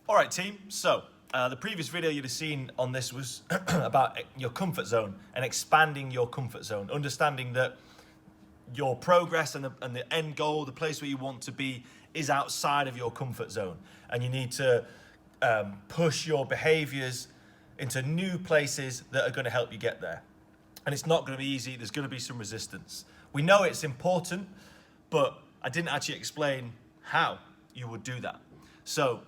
All right, team. So the previous video you'd have seen on this was about your comfort zone and expanding your comfort zone, understanding that your progress and the end goal, the place where you want to be, is outside of your comfort zone. And you need to push your behaviors into new places that are going to help you get there. And it's not going to be easy. There's going to be some resistance. We know it's important, but I didn't actually explain how you would do that. So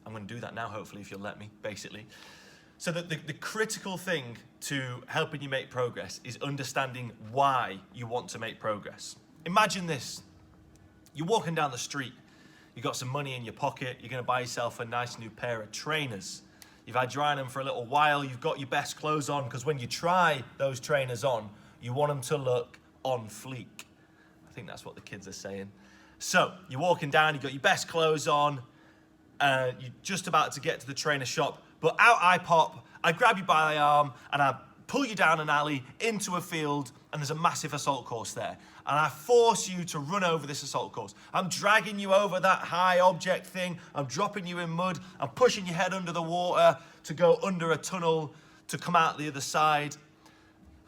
I'm going to do that now, hopefully, if you'll let me, basically. So the critical thing to helping you make progress is understanding why you want to make progress. Imagine this. You're walking down the street. You've got some money in your pocket. You're going to buy yourself a nice new pair of trainers. You've had your eye on them for a little while. You've got your best clothes on, because when you try those trainers on, you want them to look on fleek. I think that's what the kids are saying. So you're walking down, you've got your best clothes on, you're just about to get to the trainer shop, but out I pop, I grab you by the arm, and I pull you down an alley into a field, and there's a massive assault course there. And I force you to run over this assault course. I'm dragging you over that high object thing. I'm dropping you in mud. I'm pushing your head under the water to go under a tunnel to come out the other side.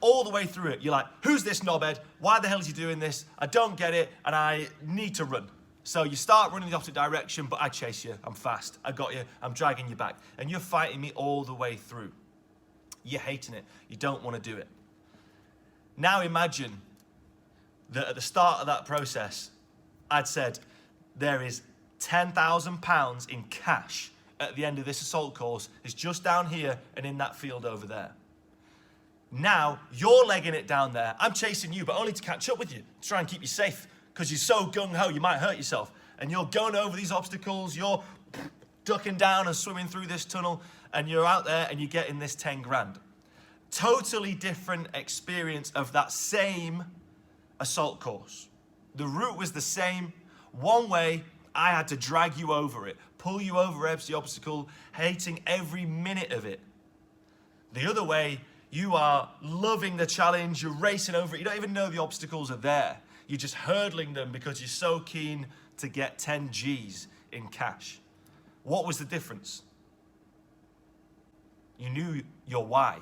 All the way through it, you're like, who's this knobhead? Why the hell is he doing this? I don't get it, and I need to run. So you start running the opposite direction, but I chase you. I'm fast. I got you. I'm dragging you back. And you're fighting me all the way through. You're hating it. You don't want to do it. Now imagine that at the start of that process, I'd said, there is £10,000 in cash at the end of this assault course. It's just down here and in that field over there. Now, you're legging it down there. I'm chasing you, but only to catch up with you, to try and keep you safe, because you're so gung-ho, you might hurt yourself. And you're going over these obstacles, you're ducking down and swimming through this tunnel, and you're out there and you're getting this 10 grand. Totally different experience of that same assault course. The route was the same. One way, I had to drag you over it, pull you over every obstacle, hating every minute of it. The other way, you are loving the challenge, you're racing over it, you don't even know the obstacles are there. You're just hurdling them because you're so keen to get 10 G's in cash. What was the difference? You knew your why.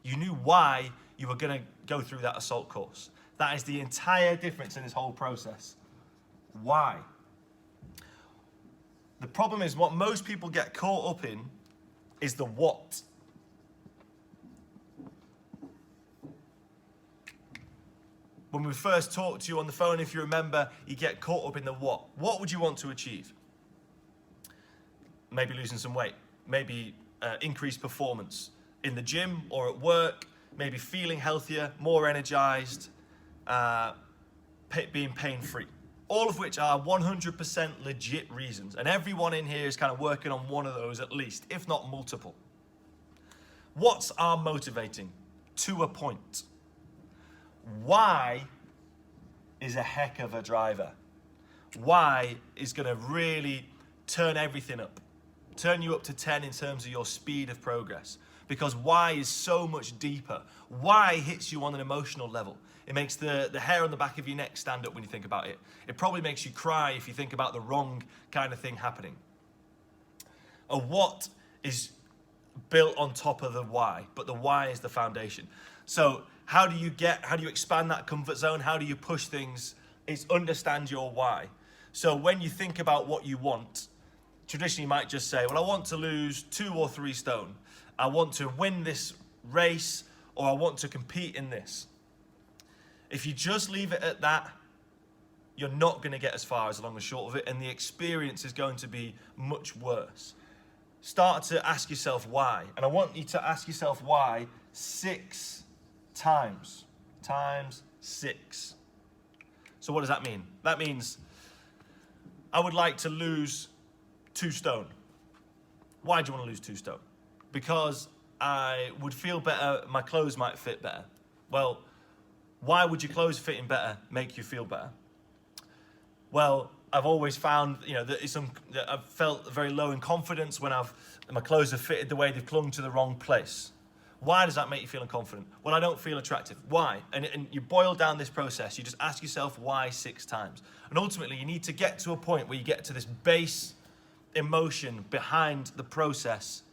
You knew why you were going to go through that assault course. That is the entire difference in this whole process. Why? The problem is, what most people get caught up in is the what. When we first talked to you on the phone, if you remember, you get caught up in the what. What would you want to achieve? Maybe losing some weight, maybe increased performance in the gym or at work, maybe feeling healthier, more energized, being pain-free. All of which are 100% legit reasons. And everyone in here is kind of working on one of those at least, if not multiple. What's our motivating? To a point. Why is a heck of a driver. Why is going to really turn everything up. Turn you up to 10 in terms of your speed of progress. Because why is so much deeper. Why hits you on an emotional level. It makes the hair on the back of your neck stand up when you think about it. It probably makes you cry if you think about the wrong kind of thing happening. A what is built on top of the why, but the why is the foundation. So how do you expand that comfort zone? How do you push things? It's understand your why. So when you think about what you want, traditionally you might just say, well, I want to lose 2 or 3 stone. I want to win this race, or I want to compete in this. If you just leave it at that, you're not going to get as far as long as short of it, and the experience is going to be much worse. Start to ask yourself why. And I want you to ask yourself why 6 times. Times 6. So what does that mean? That means I would like to lose 2 stone. Why do you want to lose 2 stone? Because I would feel better, my clothes might fit better. Well, why would your clothes fitting better make you feel better? Well, I've always found, that I've felt very low in confidence when my clothes have fitted the way they've clung to the wrong place. Why does that make you feel unconfident? Well, I don't feel attractive. Why? And you boil down this process. You just ask yourself why 6 times. And ultimately, you need to get to a point where you get to this base emotion behind the process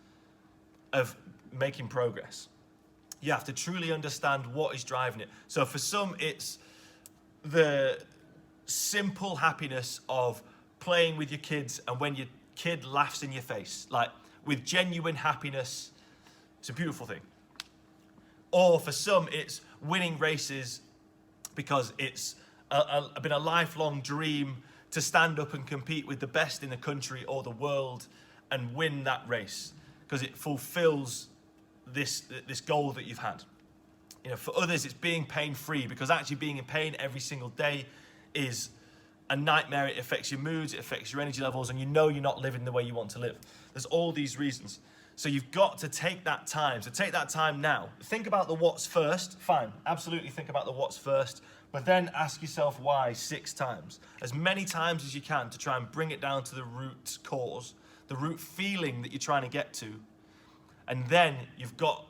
of making progress. You have to truly understand what is driving it. So for some, it's the simple happiness of playing with your kids, and when your kid laughs in your face, like with genuine happiness, it's a beautiful thing. Or for some, it's winning races because it's been a lifelong dream to stand up and compete with the best in the country or the world and win that race because it fulfills this goal that you've had. You know, for others, it's being pain-free, because actually being in pain every single day is a nightmare. It affects your moods, it affects your energy levels, and you know you're not living the way you want to live. There's all these reasons. So you've got to take that time. So take that time now. Think about the what's first. Fine, absolutely think about the what's first. But then ask yourself why 6 times. As many times as you can to try and bring it down to the root cause, the root feeling that you're trying to get to. And then you've got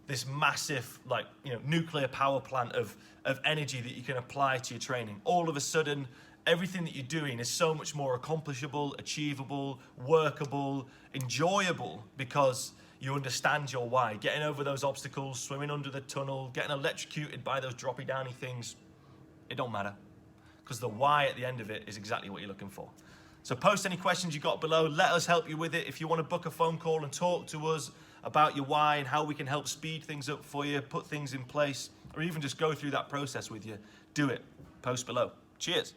this massive, like, you know, nuclear power plant of energy that you can apply to your training. All of a sudden, everything that you're doing is so much more accomplishable, achievable, workable, enjoyable, because you understand your why. Getting over those obstacles, swimming under the tunnel, getting electrocuted by those droppy downy things, it don't matter, because the why at the end of it is exactly what you're looking for. So post any questions you got below. Let us help you with it. If you want to book a phone call and talk to us about your why and how we can help speed things up for you, put things in place, or even just go through that process with you, do it. Post below. Cheers.